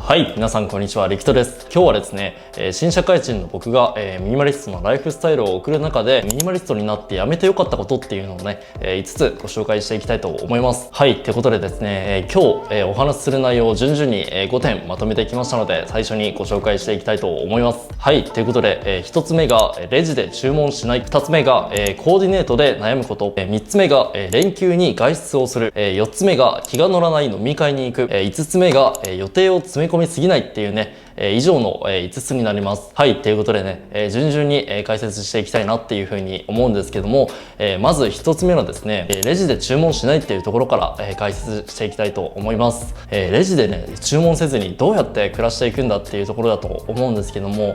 はい、皆さんこんにちは、リキトです。今日はですね、新社会人の僕が、ミニマリストのライフスタイルを送る中で、ミニマリストになってやめてよかったことっていうのをね、5つご紹介していきたいと思います。はい、ということでですね、今日、お話しする内容を順々に、5点まとめてきましたので、最初にご紹介していきたいと思います。はい、ということで、1つ目がレジで注文しない。2つ目が、コーディネートで悩むこと。3つ目が、連休に外出をする。4つ目が気が乗らない飲み会に行く。5つ目が、予定を詰め込みすぎないっていうね、以上の5つになります。はい、ということでね、順々に解説していきたいなっていうふうに思うんですけども、まず1つ目のですね、レジで注文しないっていうところから解説していきたいと思います。レジでね、注文せずにどうやって暮らしていくんだっていうところだと思うんですけども、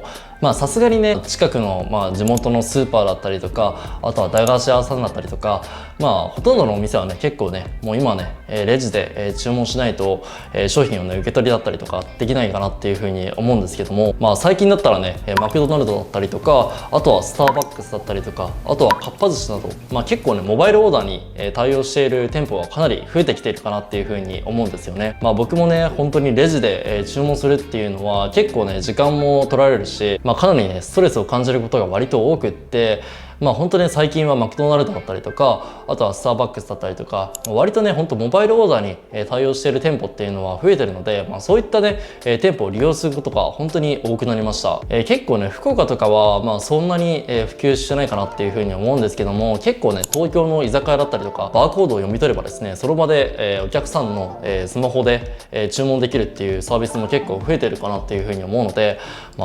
さすがにね、近くの地元のスーパーだったりとか、あとは駄菓子屋さんだったりとか、ほとんどのお店はね、結構ね、もう今ね、レジで注文しないと商品をね、受け取りだったりとかできないかなっていうふうに思うんですけども、最近だったらね、マクドナルドだったりとか、あとはスターバックスだったりとか、あとはかっぱ寿司など、結構ね、モバイルオーダーに対応している店舗がかなり増えてきているかなっていうふうに思うんですよね。僕もね、本当にレジで注文するっていうのは結構ね、時間も取られるし、かなりね、ストレスを感じることが割と多くって、本当に最近はマクドナルドだったりとか、あとはスターバックスだったりとか、割とね、本当モバイルオーダーに対応している店舗っていうのは増えてるので、そういったね、店舗を利用することが本当に多くなりました。結構ね、福岡とかはそんなに普及してないかなっていうふうに思うんですけども、結構ね、東京の居酒屋だったりとか、バーコードを読み取ればですね、その場でお客さんのスマホで注文できるっていうサービスも結構増えてるかなっていうふうに思うので、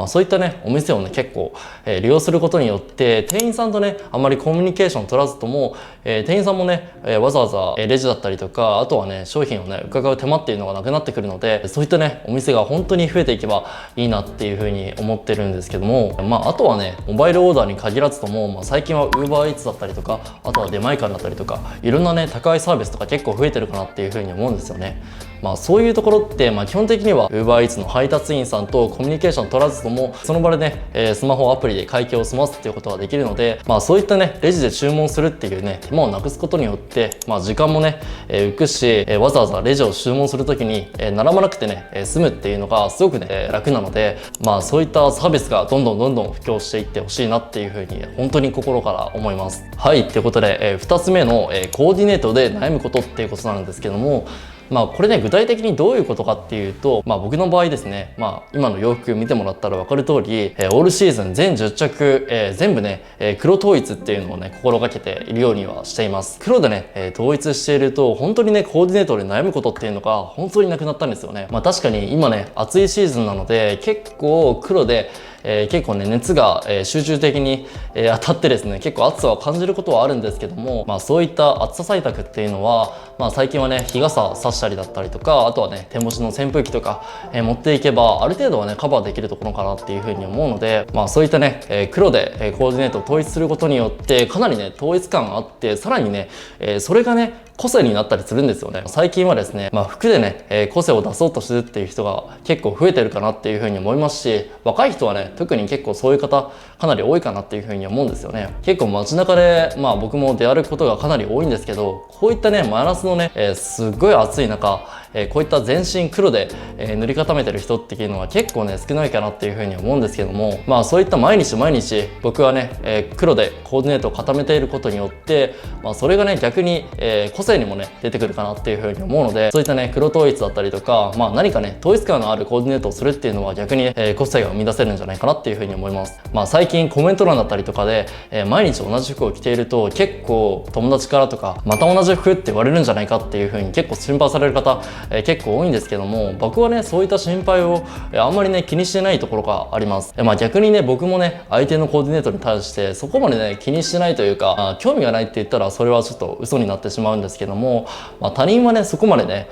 そういったね、お店をね、結構利用することによって、店員さんとね、あまりコミュニケーション取らずとも、店員さんもね、わざわざレジだったりとか、あとはね、商品をね、伺う手間っていうのがなくなってくるので、そういったね、お店が本当に増えていけばいいなっていうふうに思ってるんですけども、あとはね、モバイルオーダーに限らずとも、最近は UberEats だったりとか、あとは出前館だったりとか、いろんなね、高いサービスとか結構増えてるかなっていうふうに思うんですよね。そういうところって、基本的には UberEats の配達員さんとコミュニケーション取らずとも、その場でね、スマホアプリで会計を済ますっていうことができるので、そういったね、レジで注文するっていうね、手間をなくすことによって、時間もね、浮くし、わざわざレジを注文するときに、並ばなくてね、済むっていうのがすごくね、楽なので、そういったサービスがどんどん普及していってほしいなっていうふうに、本当に心から思います。はい、ということで、2つ目のコーディネートで悩むことっていうことなんですけども、これね、具体的にどういうことかっていうと、僕の場合ですね、今の洋服見てもらったら分かる通り、オールシーズン全10着、全部ね、黒統一っていうのをね、心がけているようにはしています。黒でね、統一していると、本当にね、コーディネートで悩むことっていうのが本当になくなったんですよね。確かに今ね、暑いシーズンなので、結構黒で、結構ね、熱が集中的に当たってですね、結構暑さを感じることはあるんですけども、そういった暑さ対策っていうのは、最近はね、日傘差したりだったりとか、あとはね、手持ちの扇風機とか持っていけば、ある程度はね、カバーできるところかなっていうふうに思うので、そういったね、黒でコーディネートを統一することによって、かなりね、統一感があって、さらにね、それがね、個性になったりするんですよね。最近はですね、服でね、個性を出そうとするっていう人が結構増えてるかなっていうふうに思いますし、若い人はね、特に結構そういう方かなり多いかなっていうふうに思うんですよね。結構街中で、僕も出歩くことがかなり多いんですけど、こういったね、真夏のね、すっごい暑い中、こういった全身黒で、塗り固めてる人っていうのは結構ね、少ないかなっていうふうに思うんですけども、そういった毎日僕はね、黒でコーディネートを固めていることによって、それがね、逆に、個性にもね、出てくるかなっていうふうに思うので、そういったね、黒統一だったりとか、何かね、統一感のあるコーディネートをするっていうのは逆に、個性が生み出せるんじゃないかなっていうふうに思います。最近コメント欄だったりとかで、毎日同じ服を着ていると結構友達からとか、また同じ服って言われるんじゃないかっていうふうに結構心配される方、結構多いんですけども、僕はね、そういった心配をあんまりね、気にしてないところがあります。逆にね、僕もね、相手のコーディネートに対してそこまでね、気にしてないというか、興味がないって言ったらそれはちょっと嘘になってしまうんですけども、他人はね、そこまでね、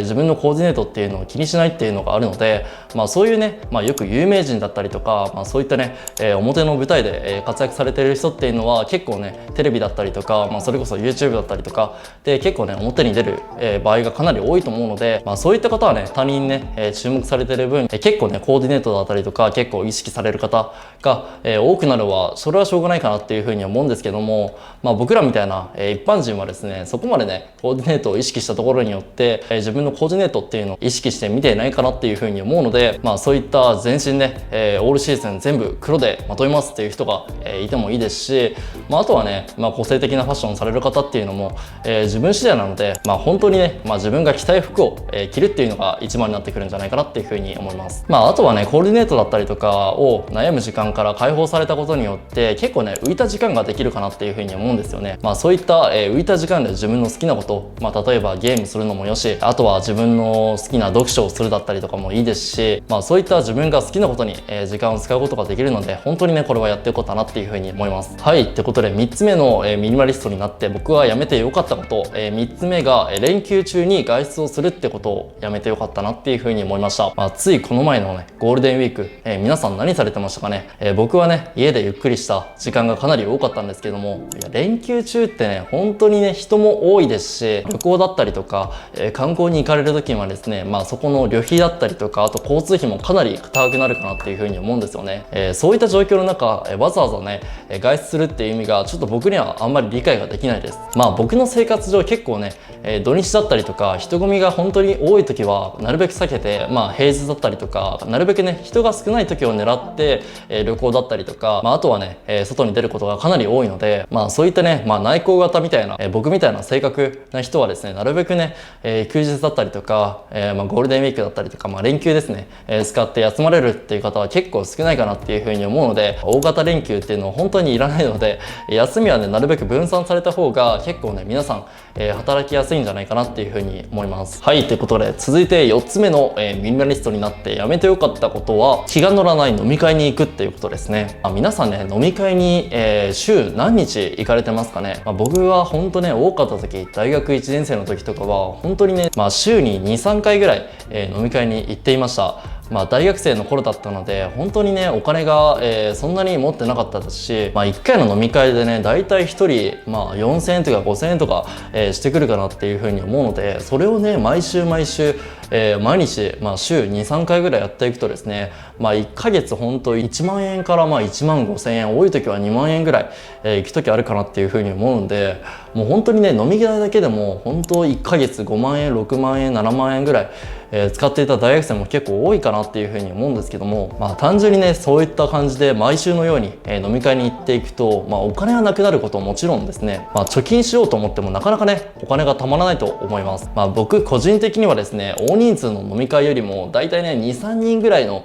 自分のコーディネートっていうのを気にしないっていうのがあるので、そういうね、よく有名人だったりとか、そういったね、表の舞台で活躍されている人っていうのは結構ね、テレビだったりとか、それこそ YouTube だったりとかで結構ね、表に出る場合がかなり多いと思思うので、そういった方はね、他人にね、注目されてる分、結構ね、コーディネートだったりとか、結構意識される方が、多くなるは、それはしょうがないかなっていうふうに思うんですけども、僕らみたいな、一般人はですね、そこまでね、コーディネートを意識したところによって、自分のコーディネートっていうのを意識して見ていないかなっていうふうに思うので、そういった全身ね、オールシーズン全部黒でまとめますっていう人が、いてもいいですし、あとはね、個性的なファッションされる方っていうのも、自分次第なので、本当にね、自分が着たい服を、着るっていうのが一番になってくるんじゃないかなっていうふうに思います。あとはね、コーディネートだったりとかを悩む時間から解放されたことによって結構ね、浮いた時間ができるかなっていうふうに思うんですよね。そういった、浮いた時間で自分の好きなこと、例えばゲームするのもよし、あとは自分の好きな読書をするだったりとかもいいですし、そういった自分が好きなことに、時間を使うことができるので、本当にね、これはやっていこうかなっていうふうに思います。はい、ってことで3つ目の、ミニマリストになって僕はやめてよかったこと、3つ目が、連休中に外出をするってことをやめてよかったなっていうふうに思いました。ついこの前のね、ゴールデンウィーク、皆さん何されてましたかね。僕はね、家でゆっくりした時間がかなり多かったんですけども、連休中ってね、本当にね、人も多いですし、旅行だったりとか、観光に行かれる時はですね、そこの旅費だったりとか、あと交通費もかなり高くなるかなっていうふうに思うんですよね。そういった状況の中、わざわざね、外出するっていう意味がちょっと僕にはあんまり理解ができないです。僕の生活上結構ね、土日だったりとか人混みが本当に多い時はなるべく避けて、平日だったりとかなるべくね、人が少ない時を狙って、旅行だったりとか、あとはね、外に出ることがかなり多いので、そういったね、内向型みたいな、僕みたいな性格な人はですね、なるべくね、休日だったりとか、ゴールデンウィークだったりとか、連休ですね、使って休まれるっていう方は結構少ないかなっていうふうに思うので、大型連休っていうのは本当にいらないので、休みはね、なるべく分散された方が結構ね、皆さん、働きやすいんじゃないかなっていうふうに思います。はい、ということで続いて4つ目の、ミニマリストになってやめてよかったことは、気が乗らない飲み会に行くっていうことですね。皆さんね、飲み会に、週何日行かれてますかね。僕は本当ね、多かった時、大学1年生の時とかは本当にね、週に 2,3 回ぐらい、飲み会に行っていました。大学生の頃だったので本当にね、お金が、そんなに持ってなかったですし、1回の飲み会でね、だいたい1人、4,000円とか5,000円とか、してくるかなっていうふうに思うので、それをね、毎週毎日、週 2,3 回ぐらいやっていくとですね、1ヶ月本当1万円から1万5,000円、多い時は2万円ぐらい、行く時あるかなっていうふうに思うので、もう本当にね、飲み代だけでも本当1ヶ月5万円、6万円、7万円ぐらい、使っていた大学生も結構多いかなっていうふうに思うんですけども、単純にね、そういった感じで毎週のように、飲み会に行っていくと、お金がなくなることももちろんですね、貯金しようと思ってもなかなかね、お金がたまらないと思います。僕個人的にはですね、大人数の飲み会よりもだいたいね、 2,3 人ぐらいの、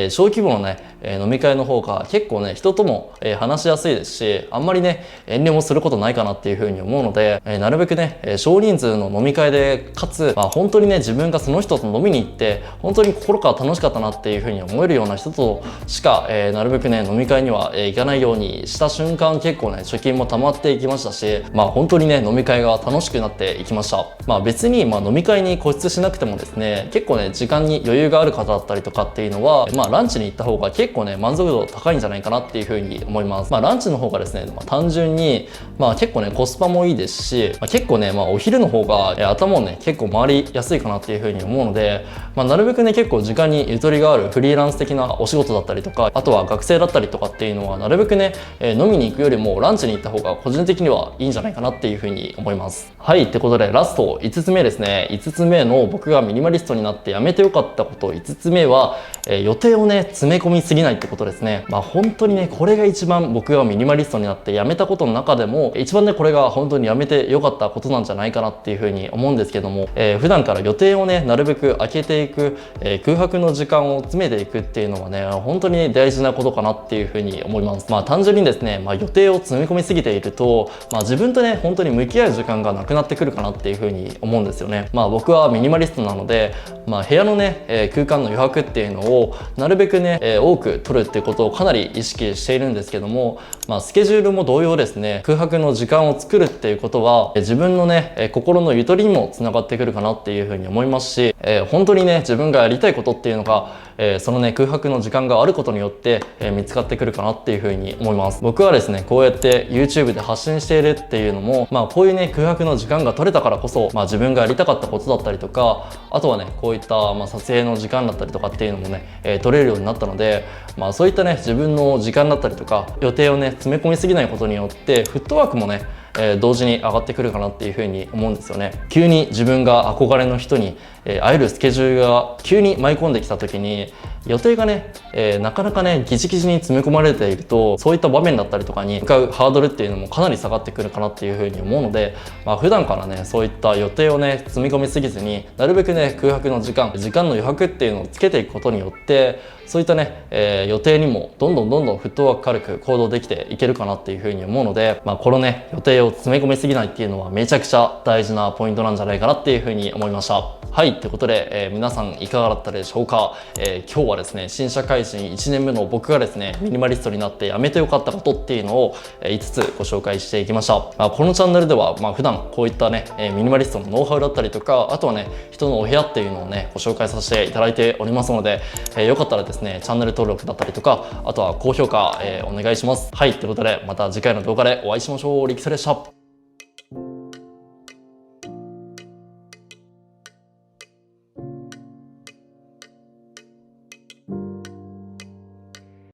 小規模のね、飲み会の方が結構ね、人とも、話しやすいですし、あんまりね、遠慮もすることないかなっていうふうに思うので、なるべくね、少人数の飲み会で、かつ、本当にね、自分がその人と飲みに行って本当に心から楽しかったなっていうふうに思えるような人としか、なるべくね、飲み会には、行かないようにした瞬間、結構ね、貯金も溜まっていきましたし、本当にね、飲み会が楽しくなっていきました。別に、飲み会に固執しなくてもですね、結構ね、時間に余裕がある方だったりとかっていうのは、ランチに行った方が結構ね、満足度高いんじゃないかなっていうふうに思います。ランチの方がですね、単純に、結構ね、コスパもいいですし、結構ね、お昼の方が、頭をね、結構回りやすいかなっていうふうに思うので、なるべくね、結構時間にゆとりがあるフリーランス的なお仕事だったりとか、あとは学生だったりとかっていうのは、なるべくね、飲みに行くよりもランチに行った方が個人的にはいいんじゃないかなっていうふうに思います。はい、ってことでラスト5つ目ですね。5つ目の僕がミニマリストになってやめてよかったこと5つ目は、予定をね、詰め込みすぎないってことですね。本当にね、これが一番僕がミニマリストになってやめたことの中でも一番ね、これが本当にやめてよかったことなんじゃないかなっていうふうに思うんですけども、普段から予定をね、なるべく空けていく、空白の時間を詰めていくっていうのはね、本当に大事なことかなっていうふうに思います。単純にですね、予定を詰め込みすぎていると、自分とね、本当に向き合う時間がなくなってくるかなっていうふうに思うんですよね。僕はミニマリストなので、部屋のね、空間の余白っていうのをなるべくね、多く取るっていうことをかなり意識しているんですけども、スケジュールも同様ですね、空白の時間を作るっていうことは自分のね、心のゆとりにもつながってくるかなっていうふうに思いますし、本当にね、自分がやりたいことっていうのがそのね空白の時間があることによって、見つかってくるかなっていうふうに思います。僕はですねこうやって YouTube で発信しているっていうのも、こういうね空白の時間が取れたからこそ、自分がやりたかったことだったりとか、あとはねこういった、撮影の時間だったりとかっていうのもね、取れるようになったので、そういったね自分の時間だったりとか予定をね詰め込みすぎないことによってフットワークもね同時に上がってくるかなっていうふうに思うんですよね。急に自分が憧れの人に会えるスケジュールが急に舞い込んできた時に予定がね、なかなかねギチギチに詰め込まれていると、そういった場面だったりとかに向かうハードルっていうのもかなり下がってくるかなっていうふうに思うので、普段からねそういった予定をね積み込みすぎずに、なるべくね空白の時間の余白っていうのをつけていくことによって、そういったね、予定にもどんどんフットワーク軽く行動できていけるかなっていうふうに思うので、このね予定を詰め込みすぎないっていうのはめちゃくちゃ大事なポイントなんじゃないかなっていうふうに思いました。はい、ということで、皆さんいかがだったでしょうか。今日はですね新社会人1年目の僕がですねミニマリストになってやめてよかったことっていうのを5つご紹介していきました。このチャンネルでは、普段こういったねミニマリストのノウハウだったりとか、あとはね人のお部屋っていうのをねご紹介させていただいておりますので、よかったらですねチャンネル登録だったりとか、あとは高評価、お願いします。はい、ということでまた次回の動画でお会いしましょう。リキソでした。